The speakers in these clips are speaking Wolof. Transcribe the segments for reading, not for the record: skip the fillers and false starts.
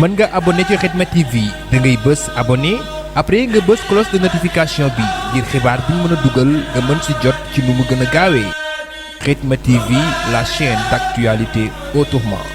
mën nga abonné ci Khidma TV da ngay bës abonné après nga bës cloche de notification bi ngir xibaar bu ñu mën a dugal nga mën si jot ci nu mu gën a gaawee Khidma TV, la chaîne d'actualité autrement.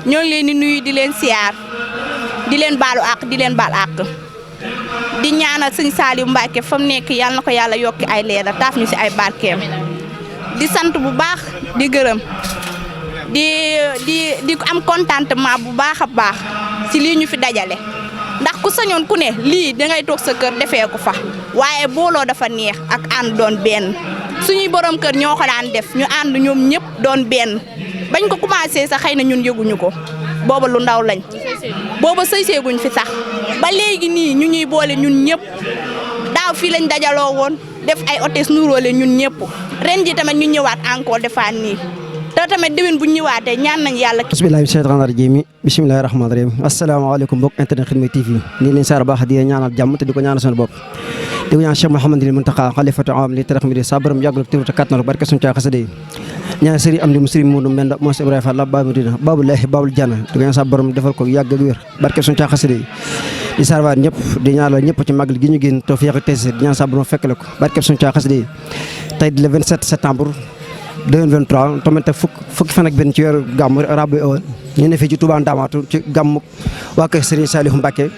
ñoo ngi leen di nuyu di leen siyaar di leen baalu àq di leen baal àq di ñaanal sëñ Saliou Mbacke fa mu nekk yàlla na ko yàlla yokki ay leeral taaf ñu si ay barkeem di sant bu baax di gërëm di am contentement bu baax a baax si lii ñu fi dajale ndax ku sañoon ku ne lii dangay toog sa kër defee ko fa waaye booloo dafa neex ak ànd doon benn suñuy borom kër ñoo ko daan def ñu ànd ñoom ñëpp doon benn bañ ko commencé sax xëy na ñun yëguñu ko booba lu ndaw lañ booba sëyseeguñ fi sax ba léegi nii ñu ñuy boole ñun ñëpp daaw fii lañ dajaloo woon def ay hôtesse nuróole ñun ñëpp ren ji tamit ñu ñëwaat encore defaat nii te tamit déwén bu ñu ñëwaatee ñaan nañ yàlla. bismillahi shaytaani rajiim bismillahi rahmaani rahiim asalaamaaleykum mbokk internet Khidma TV nii leen saar baax di ñaanal jàmm te di ko ñaanal seen bopp di ko ñaan Cheikh Mouhamadul Mountakha xalifatu am li tarax mi di sa borom yàggal te kattanal barke suñu caa xasida yi ñaan sëriñ am di mu sëriñ Modou Mbenda Moussa Ibrahima Fall Babou Dina Babou Lahi Babou Diana di ko ñaan sa borom defal ko yàgg ak wér barke suñu caa xasida yi di sarwaat ñëpp di ñaanal ñëpp ci màggal gi ñu génn tawfiq ak taysiir di ñaan sa borom fekkale ko barke suñu caa xasida yi tey di le 27 septembre 2023 tomate fukki fan ak benn ci weeru gàmmu Rabiul Awwal ñu ne fii ci Touba Ndamatou ci gàmmu waa kër Serigne Saliou Mbacké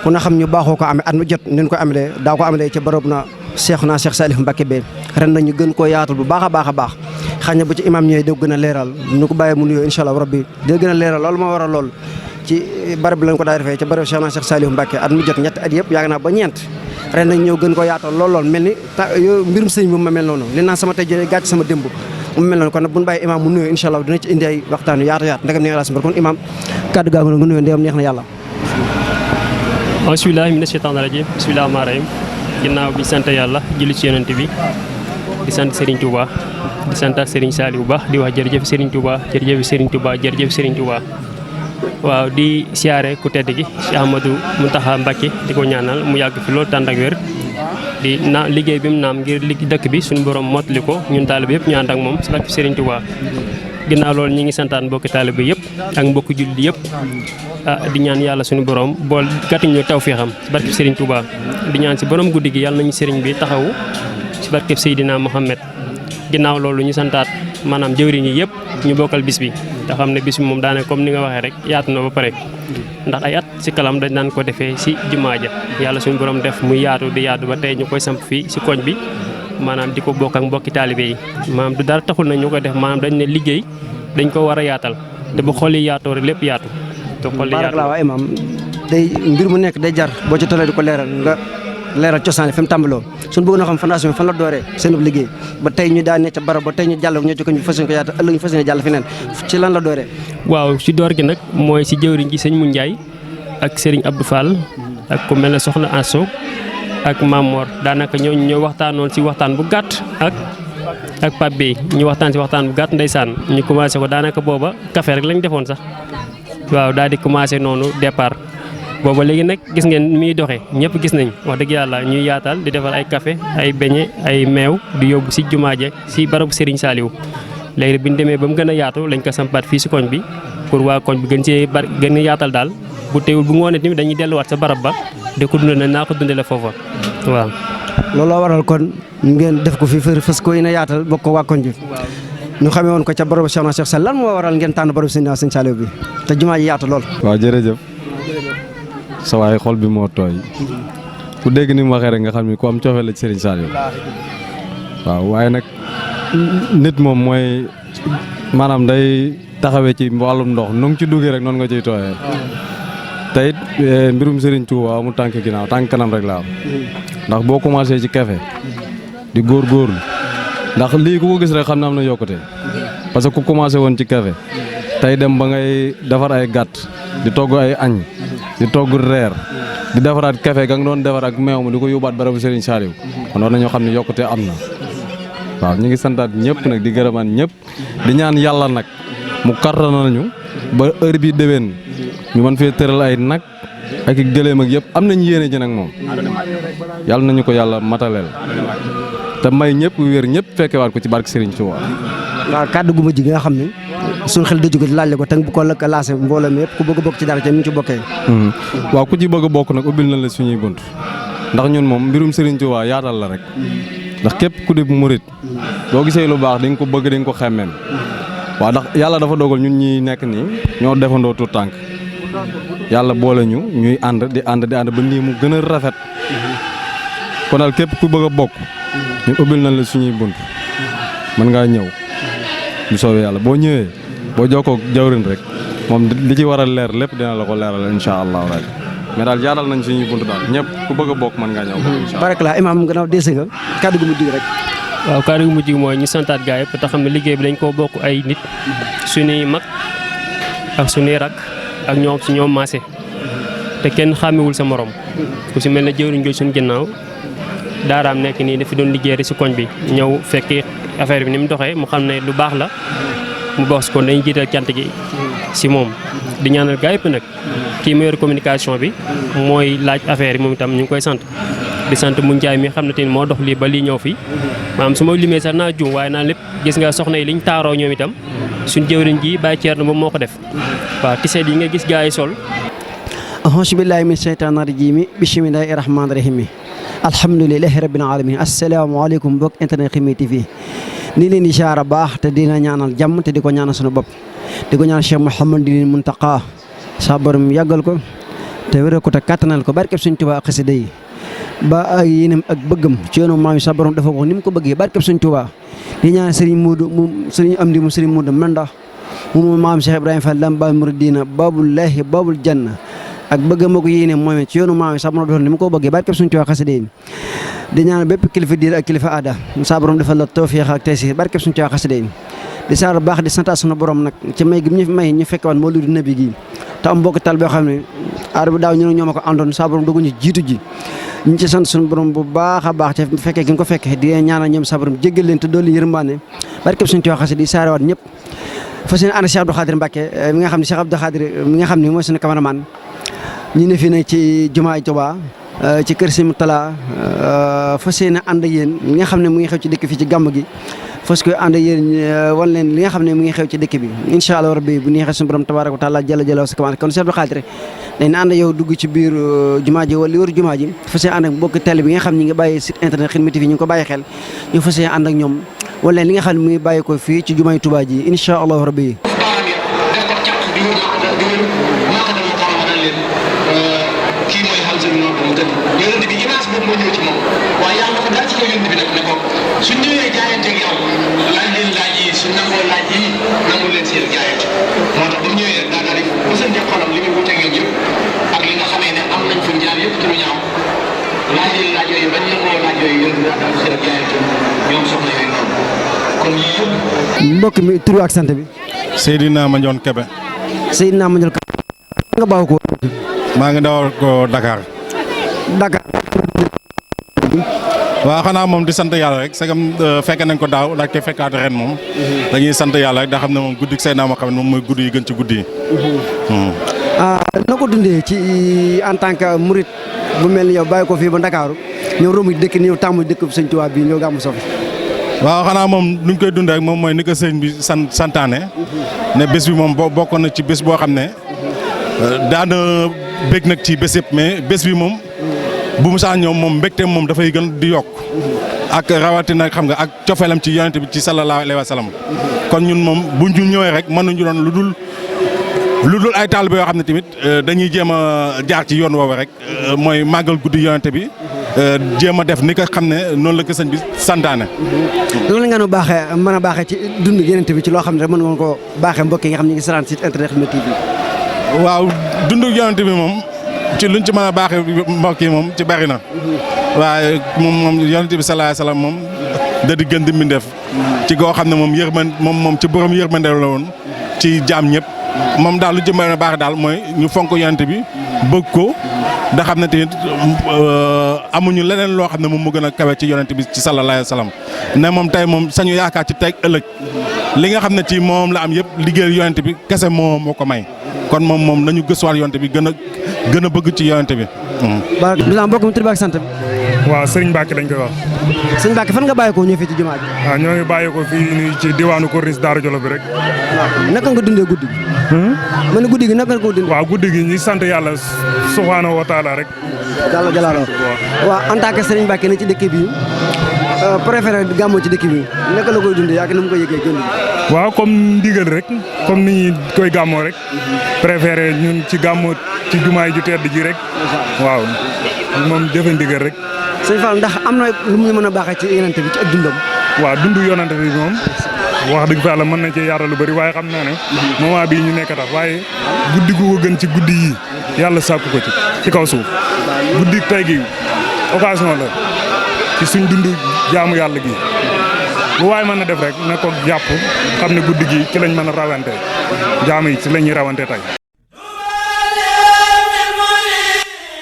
ku na xam ñu baaxoo ko amee at mu jot ni ñu ko amalee daa ko amalee ci barab na Cheikh Saliou Mbacké bee ren nañu gën koo yaatal bu baax a baax a baax xëy na bu ci imam ñëwee da gën a leeral ñu ko bàyyee mu nuyoo incha allah rabbi da gën a leeral loolu moo waral lool ci barab bi lañ ko daa defee ci barab Cheikh Saliou Mbacké at mu jot ñetti at yëpp yaakaar naa ba ñeent ren nañ ñëw gën koo yaatal lool mel ni mbirum sëñ bi ma mel noonu li naan sama tey jëlee gàcc sama démb mu mel noonu kon nag bu ñu bàyyi imam mu nuyoo incha allah dina ci indi ay waxtaan yu yaatu ndegam neex la si kon imam kàddu gaa nga nuyoo ndegam neex na yàlla bismillahi mina shaytaani rajim bismillahi rahmaani rahim ginnaaw bi sant yàlla julli ci yonent bi di sant Serigne Touba di santaat Serigne Saliou bu baax di wax jërëjëf Serigne Touba jërëjëf Serigne Touba jërëjëf Serigne Touba waaw di siyaare ku tedd gi Cheikh Ahmadou Mountakha Mbacké di ko ñaanal mu yàgg fi loolu tànd ak wér di liggéey bi mu naam ngir dëkk bi suñu borom mottali ko ñun taalibe yëpp ñu ànd ak moom si barke Serigne Touba ginnaaw loolu ñi ngi santaan mbokki taalibe yëpp ak mbokki julli yëpp di ñaan yàlla suñu borom bool gàttuñ ñu tawfeexam si barke Serigne Touba di ñaan si borom guddi gi yàlla nañu Serigne bi taxawu si barke Seydina Mohamed ginnaaw loolu ñu santaat maanaam jëwriñ yi yëpp ñu bokkal bis bi te xam ne bis bi moom daane comme ni nga waxee rek yaatu na ba pare ndax ay at si kalam dañ daan ko defee si jumaa ja yàlla suñu borom def muy yaatu di yaatu ba tey ñu koy samp fii si koñ bi maanaam di ko bokk ak mbokki taalibe yi maanaam du dara taxul na ñu ko def maanaam dañ ne liggéey dañ ko war a yaatal te bu xol yi yaatoo rek lépp yaatu te xol yi yaatu waaye maam day mbir mu nekk day jar boo ci tollee di ko leeral nga leeral cosaan fi mu tàmbaloo suñu bëgg na xam fondation bi fan la dooree seen liggéey ba tey ñu daan ne ca barab ba tey ñu jàll ñoo ci ko ñu fas yéene ko yaata ëllëg ñu fas yéene jàll feneen ci lan la dooree waaw si door gi nag mooy si jëwriñ gi sëñ Mu Ndiaye ak Serigne Abdou Fall ak ku mel ne Soxna Asso ak Mamor daanaka ñooñu ñoo waxtaanoon si waxtaan bu gàtt ak Pape Bey ñu waxtaan si waxtaan bu gàtt ndeysaan ñu commencé ko daanaka booba café rek lañ defoon sax waaw daal di commencé noonu départ booba léegi nag gis ngeen muy doxee ñëpp gis nañ wax dëgg yàlla ñuy yaatal di defar ay café ay beñe ay meew di yóbbu si jumaa ja si barabu Serigne Saliou léegi bi ñu demee ba mu gën a yaatu lañ ko sampaat fii si koñ bi pour waa koñ bi gën see gën a yaatal daal bu teewul bu ngoonee tamit dañuy delluwaat sa barab ba di ko dundal naa ko dundale foofa waaw. looloo waral kon ngeen def ko fi fës ko ina yaatal bokk ko waa koñ bi ñu xamee woon ko ca barabu Cheikh Sall lan moo waral ngeen tànn barabu Serigne Saliou bi te jumaa ji yaatu lool. waaw jërëjëf sa waay xol bi moo tooy ku dégg ni mu waxee rek nga xam ni ku am coofeel la ci Serigne Saliou waaw waaye nag nit moom mooy maanaam day taxawee ci wàllum ndox nu ngi ci duggee rek noonu nga ciy tooyee te it mbirum Serigne Touba mu tànk ginnaaw tànk kanam rek la am ndax boo commencé ci café di góorgóorlu ndax lii ku ko gis rek xam ne am na yokkute parce que ku commencé woon ci café tey dem ba ngay defar ay gàtt di togg ay añ di togg reer di defaraat café ga nga doon defar ak meew mu di ko yóbbaat barabu Serigne Saliou kon war nañoo xam ne yokkute am na waaw ñu ngi santaat ñëpp nag di gërëmaan ñëpp di ñaan yàlla nag mu kattanal nañu ba heure bi déwén ñu mën fee tëral ay nag ak i gëléem ak yëpp am nañ yéene ji nag moom yàlla nañu ko yàlla mataleel te may ñëpp wér ñëpp fekkewaat ko ci barke Serigne Touba. waaw kàddu gu mujj gi nga xam ne suñu xel dëjëko di laaj la ko tënk bu ko la lancé mbooloo mi yëpp ku bëgg a bokk ci dara ca ñu ci bokkee. waaw ku ci bëgg a bokk nag ubbil na la suñuy bunt ndax ñun moom mbirum Serigne Touba yaatal la rek ndax képp ku di murit boo gisee lu baax di nga ko bëgg di nga ko xemmeem waaw ndax yàlla dafa dogal ñun ñi nekk nii ñoo defandoo tout tànk yàlla boole ñu ñuy ànd di ànd ba nii mu gën a rafet kon daal képp ku bëgg a bokk ñu ubbil nañ la suñuy bunt mën ngaa ñëw bu soobee yàlla boo ñëwee boo jokkoo jawrin rek moom li ci war a leer lépp dina la ko leeral incha allah rabi mais daal jaaral nañ suñuy bunt daal ñëpp ku bëgg a bokk mën ngaa ñëw. incha allah barakallah imaam gannaaw dese nga kàddu gu mujj gi rek. waaw kàddu gu mujj gi mooy ñu santaat gaa yëpp te xam ne liggéey bi dañ koo bokk ay nit suñuy mag ak suñuy rak ak ñoom si ñoom maase te kenn xàmmewul sa morom ku si mel ne jëwriñ jooju suñu ginnaaw daaraam nekk nii dafa doon liggéey rek si koñ bi ñëw fekki affaire bi ni mu doxee mu xam ne lu baax la mu bokk si kon dañuy jiital cant gi si moom di ñaanal gaa yëpp nag kii meilleure communication bi mooy laaj affaire yi moom itam ñu ngi koy sant di sant mu njaay mi xam ne tamit moo dox lii ba lii ñëw fi maanaam su ma limee sax naa juum waaye naa lépp gis nga soxna yi liñ taaroo ñoom itam suñ jëwriñ ji Baye Thierno moom moo ko def waaw tiseet yi nga gis gaa yi sol auzu billaahi min sheytaani rajiim bismillaahi rahmaani rahiim alhamdulillahi rabbil alamin asalaamaaleykum mbokk internet Xidma TV ni leen di siyaara baax te dina ñaanal jàmm te di ko ñaanal sunu bopp di ko ñaanal Cheikh Mouhamadul Mountakha sa borom yàggal ko te wéral ko te kattanal ko barkeb Sëñ Tuubaa xasida yi ba ay yéenam ak bëggam ci yoonu maam yi sa borom dafa ko ni mu ko bëggee barkeb Sëñ Tuubaa di ñaan Serigne Modou mu Serigne Amdi mu Serigne Modou Menda mu maam Cheikh Ibrahima Fall lam ba muridina babullahi babul janna ak bëggam ko yéene moom ci yoonu maam yi sa borom dafa ni mu ko bëggee barkeb Sëñ Tuubaa xasida yi di ñaan bépp kilifa diir ak kilifa aada sa borom defal la tawfiix ak taysiir barkeb Sëñ Tuubaa xasida yi di saar baax di sant sunu borom nag ci may gi ñu may ñu fekk waan Mawlidu Nabi gi te am mbokk tal boo xam ne aar bi daaw ñu ne ñoo ma ko àndoon sa borom doguñu jiitu ji ñu ci sant sunu borom bu baax a baax te fekkee gi nga ko fekkee di ñaanal ñoom sa borom jéggal leen te dolli yërmande barkeb Sëñ Tuubaa xasida di saarewaat ñëpp fas yéene ànd Cheikh Abdou Khadir Mbacké mi nga xam ne Cheikh Abdou Khadir mi nga xam ne mooy suñu cameraman ñu ne fii nag ci jumaay Tuubaa ci kër Sëñ Murtala fas yéene ànd ak yéen li nga xam ne mu ngi xew ci dëkk fii ci gàmm gi fas koy ànd ak yéen wan leen li nga xam ne mu ngi xew ci dëkk bi incha allah rabbi bu neexee suñu borom tabaaraka wa taala jalla jalla sa kamaan kon Cheikh Abdou Khadir dañ ànd yow dugg ci biir jumaa ji wala li wër jumaa ji fas yéene ànd ak mbokk télé bi nga xam ne ñi ngi bàyyi site internet Xidma TV ñu ngi ko bàyyi xel ñu fas yéene ànd ak ñoom wan leen li nga xam ne mu ngi bàyyi ko fii ci jumaay Tuubaa ji incha allah rabbi suñ ñëwee jaayante ak yow laaj leen laaj yi suñ nangoo laaj yi nangu leen seen jaayante moo tax ba mu ñëwee rek daa daal di bësante xolam li muy wuteeg ñoom yëpp ak li nga xamee ne am nañ fu jaar yëpp ci lu ñaaw laaj leen laaj yooyu bañ nangoo laaj yooyu yëpp daa daal seen jaayante ñoom soxna yooyu noonu kon yii yëpp. mbokk mi tur ak sant bi. Seydina Mandione Kébé. Seydina Mandione Kébé. nga baaw ko. maa ngi dawal ko Dakar. Dakar. waaw xanaa moom di sant yàlla rek sagam fekk nañ ko daaw laaj te fekkaat ren moom. dañuy sant yàlla rek da xam ne moom guddi Seydina Muhammad moom mooy guddi yi gën ci guddi yi. na ko dundee ci en tant que murit bu mel ni yow bàyyi ko fii ba Ndakaaru ñëw romb dëkk ni yow tàmm dëkk bu Sëñ Tuubaa bii ñëw gàmmu Sofi. waaw xanaa moom nuñ koy dundee rek moom mooy ni ko sëñ bi santaane. ne bés bi moom bokkoon na ci bés boo xam ne. daana bég nag ci bés yëpp mais bés bi moom. bu mu saa ñëw moom mbégteem moom dafay gën di yokk. ak rawatina xam nga ak cofeelam ci yonent bi ci sallallahu alayhi wa sallam. kon ñun moom bu ñu ñëwee rek mënuñu doon lu dul ay taalibe yoo xam ne tamit dañuy jéem a jaar ci yoon woowu rek mooy màggal guddi yonent bi jéem a def ni ko xam ne noonu la ko sëñ bi santaane. loolu nga mën a baaxee ci dund yonent bi ci loo xam ne rek mën nga ko baaxee mbokk yi nga xam ne ñu ngi saraan site internet Xidma TV. waaw dund yonent bi moom ci luñ ci mën a baaxee mbokk yi moom ci bari na. waaye moom yonent bi sallallahu alayhi wa sallam moom da di gën di mbindeef ci goo xam ne moom ci borom yërmande la woon ci jaam ñëpp. moom daal lu ci mën a baax daal mooy ñu fonk yonent bi bëgg ko da xam ne tamit amuñu leneen loo xam ne moom mu gën a kawe ci yonent bi ci sallallahu alayhi wa sallam ne moom tey moom sañu yaakaar ci tey ëllëg li nga xam ne ci moom la am yëpp liggéeyal yonent bi kese moo ko may kon moom nañu gëstuwaat yonent bi gën a bëgg ci yonent bi. bilaay mbokk mi tur bi ak sant bi. waaw Serigne Mbacke lañ koy wax. Serigne Mbacke fan nga bàyyi ko ñëw fii ci jumaa ji. waaw ñoo ngi bàyyi ko fii nii ci diwaanu Corniche Daara Jolof bi rek. waaw naka nga dundee guddi gi. ma ne guddi gi naka nga ko dundee. waaw guddi gi ñi sant yàlla subhaanahu wa taala rek. Jalla Jalaaluhu. waaw en tant que Serigne Mbacke ne ci dëkk bi préféré gàmmoo ci dëkk bi naka la koy dundee yaa ngi ni mu ko yëgee gën waaw comme ndigal rek comme ni ñuy koy gàmmoo rek préféré ñun ci gàmmoo ci jumaay ju tedd ji rek waaw moom jëfe ndigal rek. sëñ Fall ndax am na lu mu mën a baaxee ci yonent bi ci ak dundam. waaw dundu yonent bi moom wax dëgg fa yàlla mën nañ cee yaatal lu bëri waaye xam naa ne moment bii ñu nekk tax waaye guddi gu ko gën ci guddi yi yàlla sàkku ko ci kaw suuf guddi tey gi occasion la ci suñ dundu jaamu yàlla gi lu waaye mën na def rek na ko jàpp xam ne guddi gi ci lañ mën a rawante jaamu yi ci la ñuy rawante tey.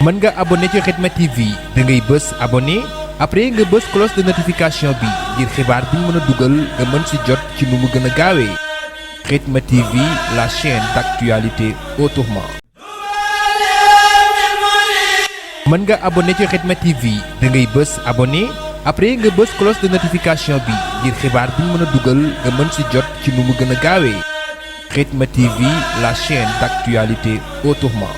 mën nga abonné ci Xidma TV da ngay bës abonné après nga bës cloche de notification bi ngir xibaar bi ñu mën a dugal nga mën si jot ci nu mu gën a gaawee Xidma TV la chaîne d'actualité autrement. mën nga abonné ci Xidma TV da ngay bës abonné après nga bës cloche de notification bi ngir xibaar bi ñu mën a dugal nga mën si jot ci nu mu gën a gaawee Xidma TV la chaîne d'actualité autrement.